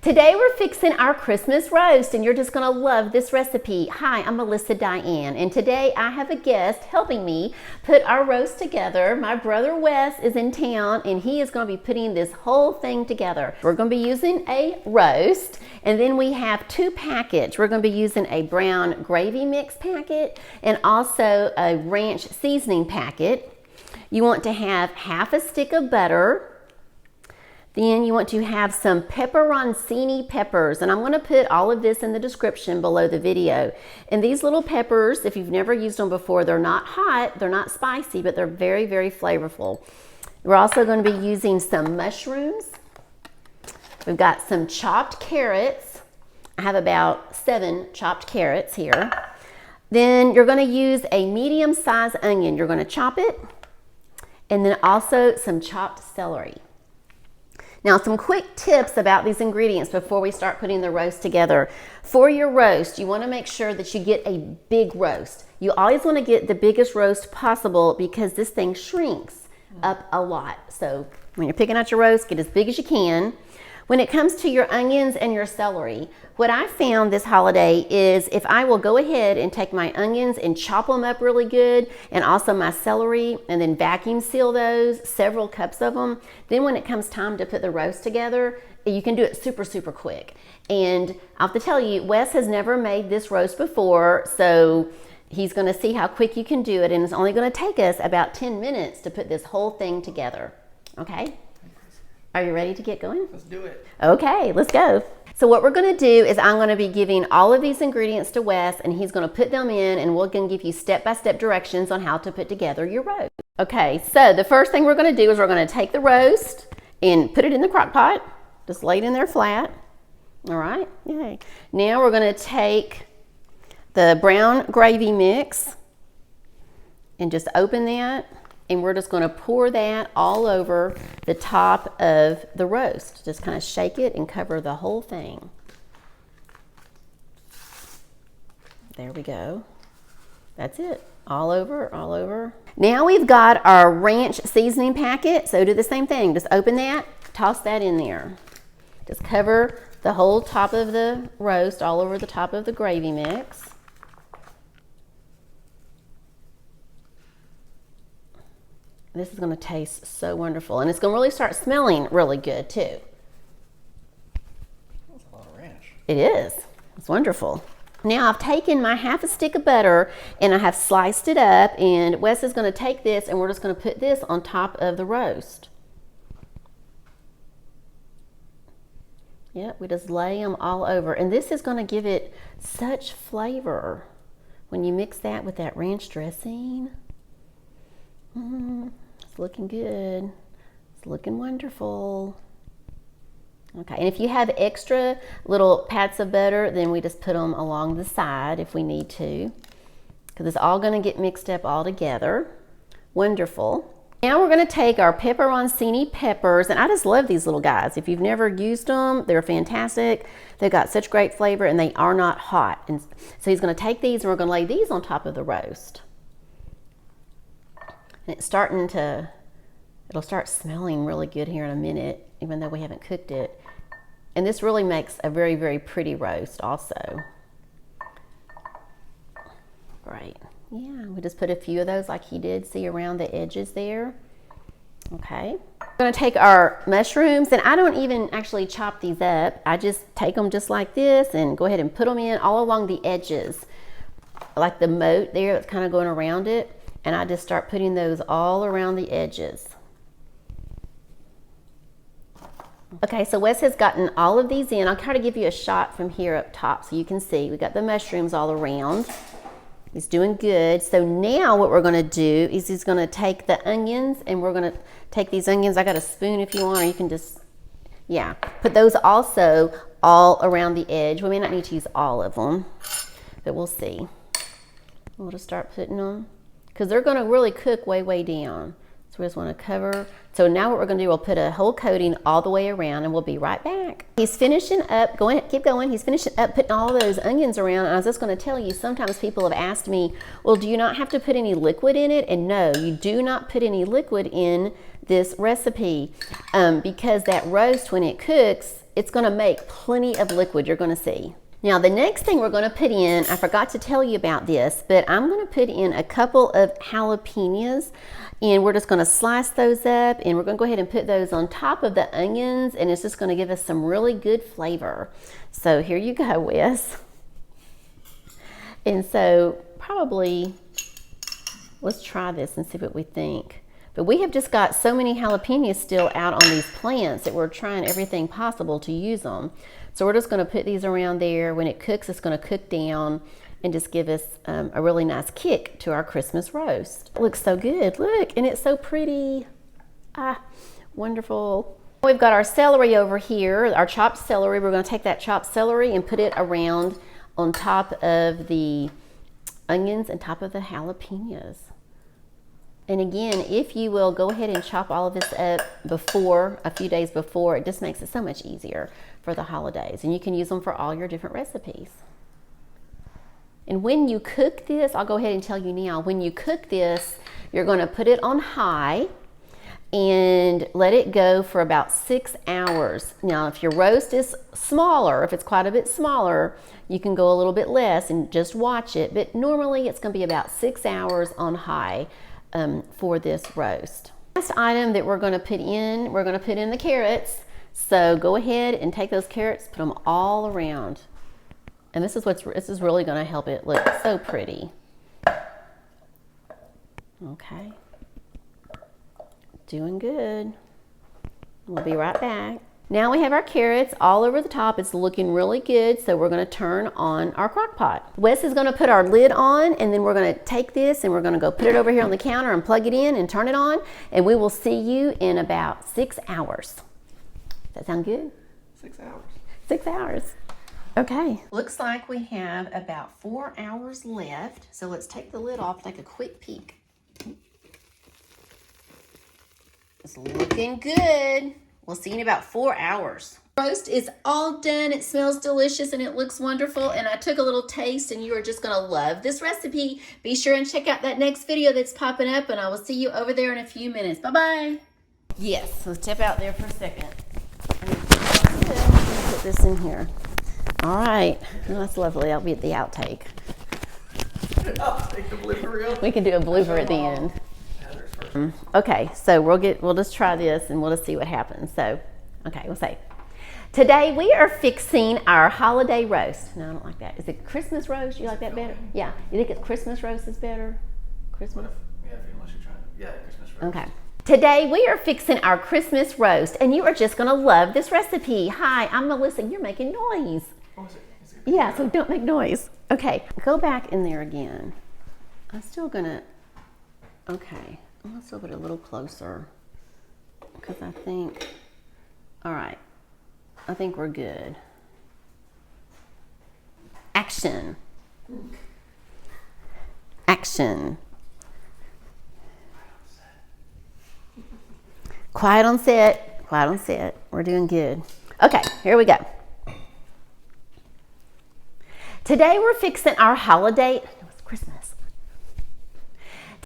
Today we're fixing our Christmas roast and you're just gonna love this recipe. Hi, I'm Melissa Diane and today I have a guest helping me put our roast together. My brother Wes is in town and he is gonna be putting this whole thing together. We're gonna be using a roast and then we have two packets. We're gonna be using a brown gravy mix packet and also a ranch seasoning packet. You want to have half a stick of butter. Then you want to have some pepperoncini peppers, and I'm going to put all of this in the description below the video. And these little peppers, if you've never used them before, they're not hot, they're not spicy, but they're very, very flavorful. We're also going to be using some mushrooms. We've got some chopped carrots. I have about 7 chopped carrots here. Then you're going to use a medium-sized onion. You're going to chop it, and then also some chopped celery. Now, some quick tips about these ingredients before we start putting the roast together. For your roast, you want to make sure that you get a big roast. You always want to get the biggest roast possible because this thing shrinks up a lot. So when you're picking out your roast, get as big as you can. When it comes to your onions and your celery, what I found this holiday is if I will go ahead and take my onions and chop them up really good, and also my celery, and then vacuum seal those, several cups of them, then when it comes time to put the roast together, you can do it super, super quick. And I have to tell you, Wes has never made this roast before, so he's gonna see how quick you can do it, and it's only gonna take us about 10 minutes to put this whole thing together, okay? Are you ready to get going? Let's do it. Okay, let's go. So what we're gonna do is I'm gonna be giving all of these ingredients to Wes and he's gonna put them in and we're gonna give you step-by-step directions on how to put together your roast. Okay, so the first thing we're gonna do is we're gonna take the roast and put it in the crock pot. Just lay it in there flat. All right, yay. Now we're gonna take the brown gravy mix and just open that. And we're just going to pour that all over the top of the roast. Just kind of shake it and cover the whole thing. There we go. That's it. All over, all over. Now we've got our ranch seasoning packet. So do the same thing. Just open that, toss that in there. Just cover the whole top of the roast all over the top of the gravy mix. This is going to taste so wonderful, and it's going to really start smelling really good too. That's a lot of ranch. It is. It's wonderful. Now I've taken my half a stick of butter and I have sliced it up, and Wes is going to take this and we're just going to put this on top of the roast. Yep, we just lay them all over, and this is going to give it such flavor when you mix that with that ranch dressing. It's looking good. It's looking wonderful. Okay, and if you have extra little pats of butter, then we just put them along the side if we need to, because it's all going to get mixed up all together. Wonderful. Now we're going to take our pepperoncini peppers, and I just love these little guys. If you've never used them, they're fantastic. They've got such great flavor, and they are not hot. And so he's going to take these, and we're going to lay these on top of the roast. And it's starting to, it'll start smelling really good here in a minute, even though we haven't cooked it. And this really makes a very, very pretty roast also. Great. Yeah, we just put a few of those like he did, see around the edges there. Okay. We're gonna take our mushrooms, and I don't even actually chop these up. I just take them just like this and go ahead and put them in all along the edges, like the moat there that's kind of going around it. And I just start putting those all around the edges. Okay, so Wes has gotten all of these in. I'll try to give you a shot from here up top so you can see. We got the mushrooms all around. He's doing good. So now what we're gonna do is he's gonna take the onions, and we're gonna take these onions. I got a spoon if you want, or you can just, yeah, put those also all around the edge. We may not need to use all of them, but we'll see. We'll just start putting them, because they're going to really cook way, way down. So we just want to cover. So now what we're going to do, we'll put a whole coating all the way around, and we'll be right back. He's finishing up, keep going. He's finishing up putting all those onions around. And I was just going to tell you, sometimes people have asked me, well, do you not have to put any liquid in it? And no, you do not put any liquid in this recipe because that roast, when it cooks, it's gonna make plenty of liquid, you're gonna see. Now the next thing we're gonna put in, I forgot to tell you about this, but I'm gonna put in a couple of jalapenos, and we're just gonna slice those up, and we're gonna go ahead and put those on top of the onions, and it's just gonna give us some really good flavor. So here you go, Wes. And so probably, let's try this and see what we think. But we have just got so many jalapenos still out on these plants that we're trying everything possible to use them. So we're just gonna put these around there. When it cooks, it's gonna cook down and just give us a really nice kick to our Christmas roast. It looks so good, look, and it's so pretty. Ah, wonderful. We've got our celery over here, our chopped celery. We're gonna take that chopped celery and put it around on top of the onions and top of the jalapenos. And again, if you will go ahead and chop all of this up before, a few days before, it just makes it so much easier for the holidays. And you can use them for all your different recipes. And when you cook this, I'll go ahead and tell you now, when you cook this, you're gonna put it on high and let it go for about 6 hours. Now, if your roast is smaller, if it's quite a bit smaller, you can go a little bit less and just watch it. But normally it's gonna be about 6 hours on high for this roast. Last item that we're gonna put in the carrots. So go ahead and take those carrots, put them all around. And this is really gonna help it look so pretty. Okay. Doing good. We'll be right back. Now we have our carrots all over the top. It's looking really good, so we're gonna turn on our crock pot. Wes is gonna put our lid on, and then we're gonna take this and we're gonna go put it over here on the counter and plug it in and turn it on, and we will see you in about 6 hours. Does that sound good? 6 hours. 6 hours. Okay. Looks like we have about 4 hours left, so let's take the lid off and take a quick peek. It's looking good. We'll see you in about 4 hours. Roast is all done. It smells delicious and it looks wonderful. And I took a little taste and you are just gonna love this recipe. Be sure and check out that next video that's popping up, and I will see you over there in a few minutes. Bye-bye. Yes, let's step out there for a second. Put this in here. All right, oh, that's lovely. That'll be at the outtake. I'll take the blooper reel. We can do a blooper at the end. Okay, so we'll just try this and we'll just see what happens. So, okay, we'll say. Today we are fixing our holiday roast. No, I don't like that. Is it Christmas roast? You like that better? Yeah. You think it's Christmas roast is better? Christmas? Yeah, unless you're trying to. Yeah, Christmas roast. Okay. Today we are fixing our Christmas roast, and you are just gonna love this recipe. Hi, I'm Melissa. You're making noise. Oh, is it? Yeah, so don't make noise. Okay, go back in there again. I'm still gonna. Okay. Let's move it a little closer because I think, all right, I think we're good. Action. Action. Quiet on set. Quiet on set. We're doing good. Okay, here we go. Today we're fixing our holiday